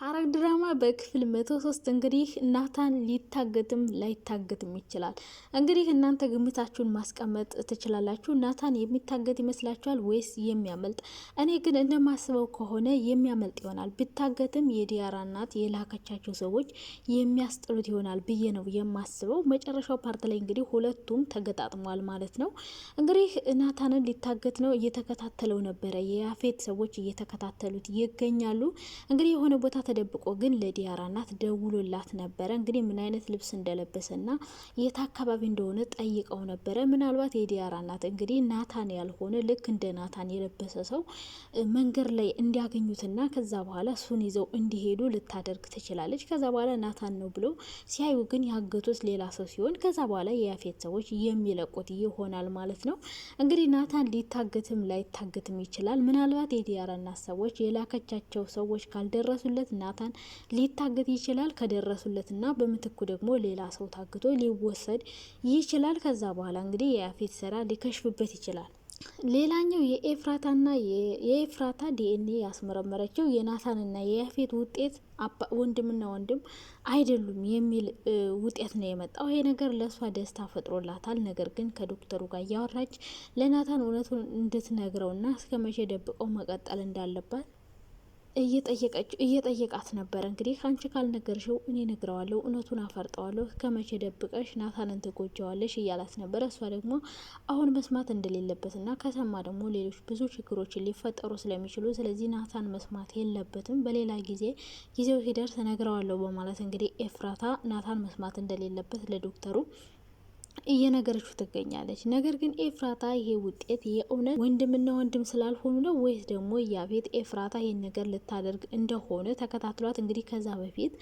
ሐረግ ድራማ በክፍል 103 እንግዲህ ናታን ሊታገትም ላይታገትም ይችላል። እንግዲህ እናንተ ግምታችሁን ማስቀመጥ ትችላላችሁ። ናታን የሚታገት ይመስላችኋል ወይስ የሚያመልጥ? እኔ ግን እንደማስበው ከሆነ የሚያመልጥ ይሆናል። ብታገትም የዲያራ እናት የላከቻቸው ሰዎች የሚያስጥሉት ይሆናል ብዬ ነው የማስበው። መጨረሻው ፓርት ላይ እንግዲህ ሁለቱም ተገጣጥሟል ማለት ነው። እንግዲህ ናታንን ሊታገት ነው፣ እየተከታተለው ነበረ። የያፌት ሰዎች እየተከታተሉት ይገኛሉ። እንግዲህ የሆነ ቦታ ተደብቆ ግን ለዲያራ እናት ደውሎላት ነበረ። እንግዲህ ምን አይነት ልብስ እንደለበሰና የት አካባቢ እንደሆነ ጠይቀው ነበረ። ምናልባት የዲያራ እናት እንግዲህ ናታን ያልሆነ ልክ እንደ ናታን የለበሰ ሰው መንገድ ላይ እንዲያገኙትና ከዛ በኋላ እሱን ይዘው እንዲሄዱ ልታደርግ ትችላለች። ከዛ በኋላ ናታን ነው ብሎ ሲያዩ ግን ያገቱት ሌላ ሰው ሲሆን ከዛ በኋላ የያፌት ሰዎች የሚለቁት ይሆናል ማለት ነው። እንግዲህ ናታን ሊታገትም ላይታገትም ይችላል። ምናልባት የዲያራ እናት ሰዎች የላከቻቸው ሰዎች ካልደረሱለት ናታን ሊታገት ይችላል። ከደረሱለትና በምትኩ ደግሞ ሌላ ሰው ታግቶ ሊወሰድ ይችላል። ከዛ በኋላ እንግዲህ የያፌት ስራ ሊከሽፍበት ይችላል። ሌላኛው የኤፍራታ ዲኤንኤ ያስመረመረችው የናታንና የያፌት ውጤት ወንድምና ወንድም አይደሉም የሚል ውጤት ነው የመጣው። ይሄ ነገር ለእሷ ደስታ ፈጥሮላታል። ነገር ግን ከዶክተሩ ጋር እያወራች ለናታን እውነቱን እንድትነግረውና እስከ መቼ ደብቀው መቀጠል እንዳለባት እየጠየቃት ነበረ። እንግዲህ አንቺ ካልነገርሽው እኔ ነግረዋለሁ፣ እውነቱን አፈርጠዋለሁ፣ ከመቼ ደብቀሽ ናታንን ትጎጃዋለሽ እያላት ነበረ። እሷ ደግሞ አሁን መስማት እንደሌለበትና ከሰማ ደግሞ ሌሎች ብዙ ችግሮችን ሊፈጠሩ ስለሚችሉ ስለዚህ ናታን መስማት የለበትም፣ በሌላ ጊዜው ሲደርስ ነግረዋለሁ በማለት እንግዲህ ኤፍራታ ናታን መስማት እንደሌለበት ለዶክተሩ እየነገረችው ትገኛለች። ነገር ግን ኤፍራታ ይሄ ውጤት የእውነት ወንድምና ወንድም ስላልሆኑ ነው ወይስ ደግሞ ያፌት ኤፍራታ ይሄን ነገር ልታደርግ እንደሆነ ተከታትሏት እንግዲህ ከዛ በፊት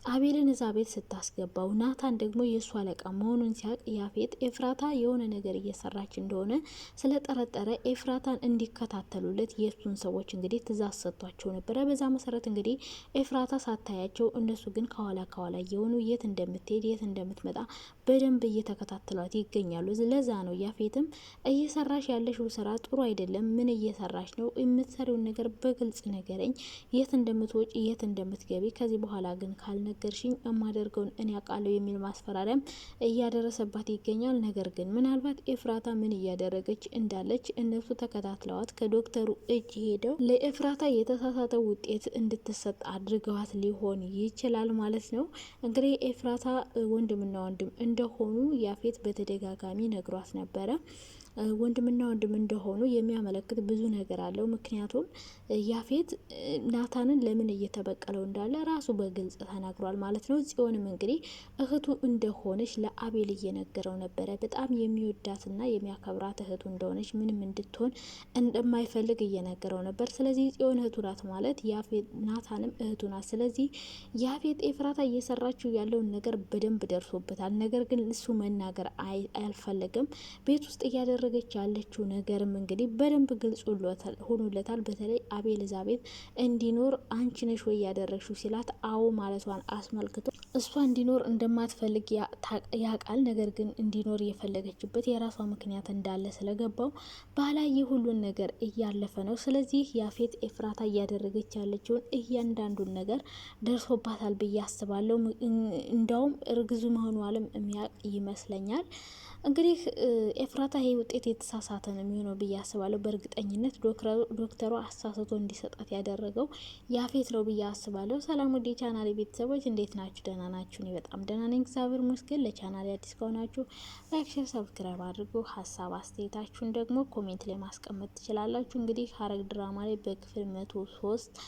አቤልን እዛ ቤት ስታስገባው ናታን ደግሞ የእሱ አለቃ መሆኑን ሲያቅ ያፌት ኤፍራታ የሆነ ነገር እየሰራች እንደሆነ ስለጠረጠረ ኤፍራታን እንዲከታተሉለት የእሱን ሰዎች እንግዲህ ትእዛዝ ሰጥቷቸው ነበረ። በዛ መሰረት እንግዲህ ኤፍራታ ሳታያቸው እነሱ ግን ከኋላ እየሆኑ የት እንደምትሄድ የት እንደምትመጣ በደንብ እየተከታተሏት ይገኛሉ። ለዛ ነው ያፌትም እየሰራሽ ያለሽው ስራ ጥሩ አይደለም፣ ምን እየሰራሽ ነው? የምትሰሪውን ነገር በግልጽ ነገረኝ፣ የት እንደምትወጪ የት እንደምትገቢ፣ ከዚህ በኋላ ግን ካልነገርሽኝ የማደርገውን እኔ አውቃለሁ የሚል ማስፈራሪያም እያደረሰባት ይገኛል። ነገር ግን ምናልባት ኤፍራታ ምን እያደረገች እንዳለች እነሱ ተከታትለዋት ከዶክተሩ እጅ ሄደው ለኤፍራታ የተሳሳተ ውጤት እንድትሰጥ አድርገዋት ሊሆን ይችላል ማለት ነው። እንግዲህ ኤፍራታ ወንድምና ወንድም እንደሆኑ ያፌት በተደጋጋሚ ነግሯት ነበረ። ወንድምና ወንድም እንደሆኑ የሚያመለክት ብዙ ነገር አለው። ምክንያቱም ያፌት ናታንን ለምን እየተበቀለው እንዳለ ራሱ በግልጽ ተናግሯል ማለት ነው። ጽዮንም እንግዲህ እህቱ እንደሆነች ለአቤል እየነገረው ነበረ። በጣም የሚወዳትና የሚያከብራት እህቱ እንደሆነች ምንም እንድትሆን እንደማይፈልግ እየነገረው ነበር። ስለዚህ ጽዮን እህቱ ናት ማለት ያፌት ናታንም እህቱ ናት። ስለዚህ ያፌት ኤፍራታ እየሰራችው ያለውን ነገር በደንብ ደርሶበታል። ነገር ግን እሱ መናገር አልፈለግም። ቤት ውስጥ እያደረገች ያለችው ነገርም እንግዲህ በደንብ ግልጽ ሆኖለታል። በተለይ አቤል እዛ ቤት እንዲኖር አንቺ ነሽ ወይ ያደረግሽው ሲላት አዎ ማለቷን አስመልክቶ እሷ እንዲኖር እንደማትፈልግ ያውቃል። ነገር ግን እንዲኖር የፈለገችበት የራሷ ምክንያት እንዳለ ስለገባው ባላየ ሁሉን ነገር እያለፈ ነው። ስለዚህ ያፌት ኤፍራታ እያደረገች ያለችውን እያንዳንዱን ነገር ደርሶባታል ብዬ አስባለሁ። እንዳውም እርግዙ መሆኗንም የሚያውቅ ይመስለኛል። እንግዲህ ኤፍራታ ይሄ ውጤት የተሳሳተ ነው የሚሆነው ብዬ አስባለሁ። በእርግጠኝነት ዶክተሩ አሳስቶ እንዲሰጣት ያደረገው ያፌት ነው ብዬ አስባለሁ። ሰላም ወደ ቻናሌ ቤተሰቦች እንዴት ናችሁ? ደህና ናችሁ? እኔ በጣም ደህና ነኝ፣ እግዚአብሔር ይመስገን። ለቻናሌ አዲስ ከሆናችሁ ላይክ፣ ሼር፣ ሰብስክራይብ አድርጉ። ሀሳብ አስተያየታችሁን ደግሞ ኮሜንት ላይ ማስቀመጥ ትችላላችሁ። እንግዲህ ሐረግ ድራማ ላይ በክፍል 103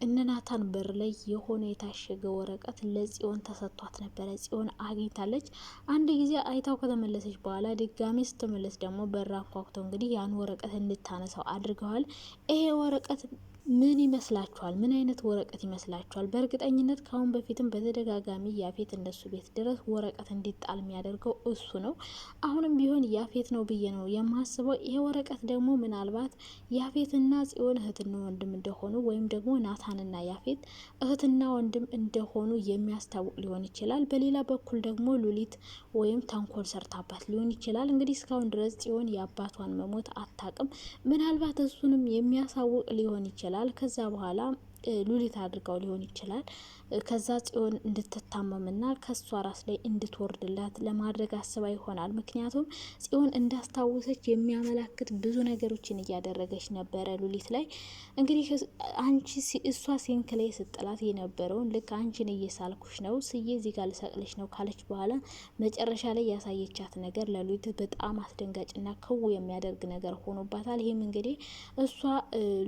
እነ ናታን በር ላይ የሆነ የታሸገ ወረቀት ለጽዮን ተሰጥቷት ነበረ። ጽዮን አግኝታለች። አንድ ጊዜ አይታው ከተመለሰች በኋላ ድጋሜ ስትመለስ ደግሞ በር አንኳኩተው እንግዲህ ያን ወረቀት እንድታነሳው አድርገዋል። ይሄ ወረቀት ምን ይመስላችኋል? ምን አይነት ወረቀት ይመስላችኋል? በእርግጠኝነት ካሁን በፊትም በተደጋጋሚ ያፌት እንደሱ ቤት ድረስ ወረቀት እንዲጣል የሚያደርገው እሱ ነው። አሁንም ቢሆን ያፌት ነው ብዬ ነው የማስበው። ይሄ ወረቀት ደግሞ ምናልባት ያፌትና ጽዮን እህትና ወንድም እንደሆኑ ወይም ደግሞ ናታንና ያፌት እህትና ወንድም እንደሆኑ የሚያስታውቅ ሊሆን ይችላል። በሌላ በኩል ደግሞ ሉሊት ወይም ተንኮል ሰርታባት ሊሆን ይችላል። እንግዲህ እስካሁን ድረስ ጽዮን የአባቷን መሞት አታቅም። ምናልባት እሱንም የሚያሳውቅ ሊሆን ይችላል። ከዛ በኋላ ሉሊት አድርገው ሊሆን ይችላል። ከዛ ጽዮን እንድትታመምና ከሷ ራስ ላይ እንድትወርድላት ለማድረግ አስባ ይሆናል። ምክንያቱም ጽዮን እንዳስታወሰች የሚያመላክት ብዙ ነገሮችን እያደረገች ነበረ ሉሊት ላይ። እንግዲህ አንቺ እሷ ሲንክ ላይ ስጥላት የነበረውን ልክ አንቺን እየሳልኩሽ ነው ስዬ እዚህ ጋር ልሰቅልሽ ነው ካለች በኋላ መጨረሻ ላይ ያሳየቻት ነገር ለሉሊት በጣም አስደንጋጭና ክው የሚያደርግ ነገር ሆኖባታል። ይህም እንግዲህ እሷ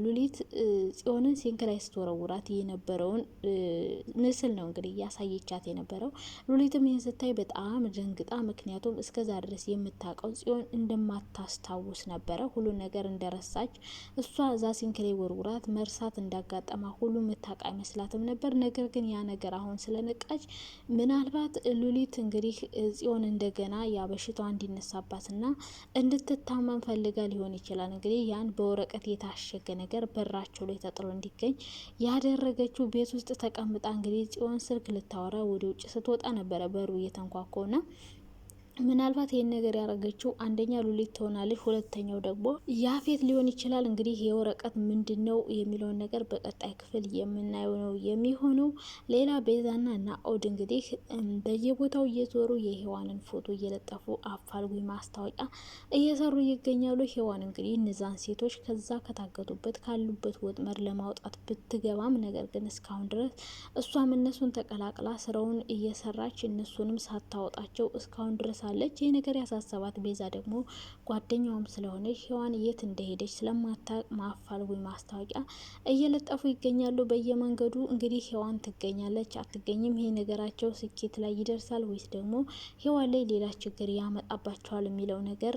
ሉሊት ጽዮንን ሲንክ ላይ ስትወረውራት የነበረውን ምስል ነው እንግዲህ ያሳየቻት የነበረው። ሉሊትም ይህን ስታይ በጣም ደንግጣ፣ ምክንያቱም እስከዛ ድረስ የምታውቀው ጽዮን እንደማታስታውስ ነበረ። ሁሉን ነገር እንደረሳች እሷ እዛ ሲንክ ላይ ወርውራት መርሳት እንዳጋጠማ ሁሉ የምታውቅ አይመስላትም ነበር። ነገር ግን ያ ነገር አሁን ስለነቃች ምናልባት ሉሊት እንግዲህ ጽዮን እንደገና ያ በሽታዋ እንዲነሳባትና እንድትታመም ፈልጋ ሊሆን ይችላል። እንግዲህ ያን በወረቀት የታሸገ ነገር በራቸው ላይ ተጥሎ እንዲገኝ ያደረገችው። ቤት ውስጥ ተቀምጣ እንግዲህ ጽዮን ስልክ ልታወራ ወደ ውጭ ስትወጣ ነበረ በሩ እየተንኳኮና ምናልባት ይህን ነገር ያደረገችው አንደኛ ሉሊት ትሆናለች፣ ሁለተኛው ደግሞ ያፌት ሊሆን ይችላል። እንግዲህ የወረቀት ምንድን ነው የሚለውን ነገር በቀጣይ ክፍል የምናየው ነው የሚሆነው። ሌላ ቤዛና ናኦድ እንግዲህ በየቦታው እየዞሩ የሔዋንን ፎቶ እየለጠፉ አፋልጉኝ ማስታወቂያ እየሰሩ ይገኛሉ። ሔዋን እንግዲህ እነዛን ሴቶች ከዛ ከታገቱበት ካሉበት ወጥመድ ለማውጣት ብትገባም ነገር ግን እስካሁን ድረስ እሷም እነሱን ተቀላቅላ ስራውን እየሰራች እነሱንም ሳታወጣቸው እስካሁን ድረስ አለች። ይህ ነገር ያሳሰባት ቤዛ ደግሞ ጓደኛውም ስለሆነች ሔዋን የት እንደሄደች ስለማታቅ ማፋልጉኝ ማስታወቂያ እየለጠፉ ይገኛሉ በየመንገዱ። እንግዲህ ሔዋን ትገኛለች አትገኝም፣ ይሄ ነገራቸው ስኬት ላይ ይደርሳል ወይስ ደግሞ ሔዋን ላይ ሌላ ችግር ያመጣባቸዋል የሚለው ነገር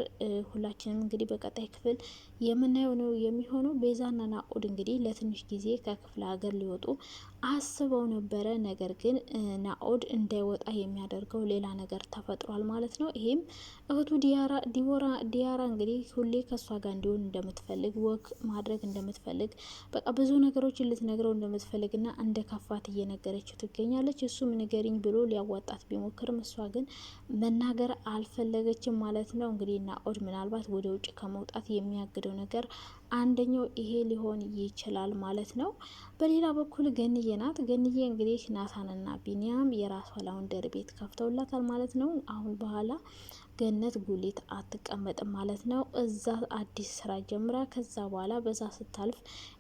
ሁላችንም እንግዲህ በቀጣይ ክፍል የምናየው ነው የሚሆነው። ቤዛና ናኦድ እንግዲህ ለትንሽ ጊዜ ከክፍለ ሀገር ሊወጡ አስበው ነበረ። ነገር ግን ናኦድ እንዳይወጣ የሚያደርገው ሌላ ነገር ተፈጥሯል ማለት ነው። ይሄም እህቱ ዲያራ እንግዲህ ሁሌ ከእሷ ጋር እንዲሆን እንደምትፈልግ ወክ ማድረግ እንደምትፈልግ በቃ ብዙ ነገሮችን ልትነግረው እንደምትፈልግና እንደ ከፋት እየነገረችው ትገኛለች። እሱም ንገሪኝ ብሎ ሊያዋጣት ቢሞክርም እሷ ግን መናገር አልፈለገችም ማለት ነው። እንግዲህ ናኦድ ምናልባት ወደ ውጭ ከመውጣት የሚያግደው ነገር አንደኛው ይሄ ሊሆን ይችላል ማለት ነው። በሌላ በኩል ገንዬ ናት። ገንዬ እንግዲህ ናታንና ቢኒያም የራሷ ላውንደሪ ቤት ከፍተውላታል ማለት ነው። አሁን በኋላ ገነት ጉሊት አትቀመጥም ማለት ነው። እዛ አዲስ ስራ ጀምራ ከዛ በኋላ በዛ ስታልፍ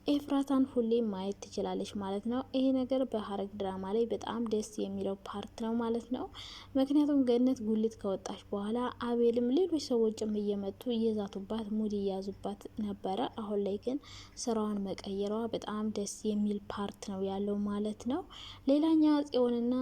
ኤፍራታን ሁሌ ማየት ትችላለች ማለት ነው። ይሄ ነገር በሀረግ ድራማ ላይ በጣም ደስ የሚለው ፓርት ነው ማለት ነው። ምክንያቱም ገነት ጉሊት ከወጣች በኋላ አቤልም ሌሎች ሰዎችም እየመጡ እየዛቱባት ሙድ እያዙባት ነበረ። አሁን ላይ ግን ስራዋን መቀየሯ በጣም ደስ የሚል ፓርት ነው ያለው ማለት ነው። ሌላኛ ጽዮንና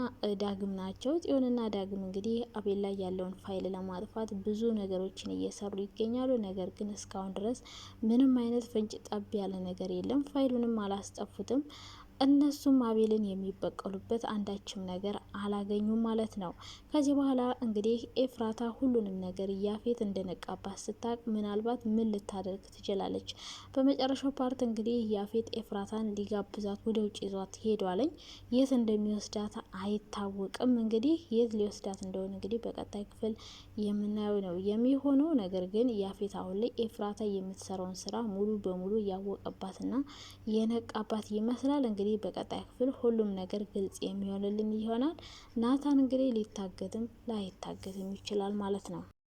ዳግም ናቸው። ጽዮንና ዳግም እንግዲህ አቤል ላይ ያለውን ፋይል ለማጥፋት ብዙ ነገሮችን እየሰሩ ይገኛሉ። ነገር ግን እስካሁን ድረስ ምንም አይነት ፍንጭ ጠብ ያለ ነገር የለም። ፋይሉንም አላስጠፉትም። እነሱም አቤልን የሚበቀሉበት አንዳችም ነገር አላገኙም ማለት ነው። ከዚህ በኋላ እንግዲህ ኤፍራታ ሁሉንም ነገር ያፌት እንደነቃባት ስታቅ ምናልባት ምን ልታደርግ ትችላለች? በመጨረሻው ፓርት እንግዲህ ያፌት ኤፍራታን ሊጋብዛት ወደ ውጭ ይዟት ሄዷለኝ። የት እንደሚወስዳት አይታወቅም። እንግዲህ የት ሊወስዳት እንደሆነ እንግዲህ በቀጣይ ክፍል የምናየው ነው የሚሆነው። ነገር ግን ያፌት አሁን ላይ ኤፍራታ የምትሰራውን ስራ ሙሉ በሙሉ ያወቀባትና የነቃባት ይመስላል። እንግዲህ በቀጣይ ክፍል ሁሉም ነገር ግልጽ የሚሆንልን ይሆናል። ናታን እንግዲህ ሊታገትም ላይታገትም ይችላል ማለት ነው።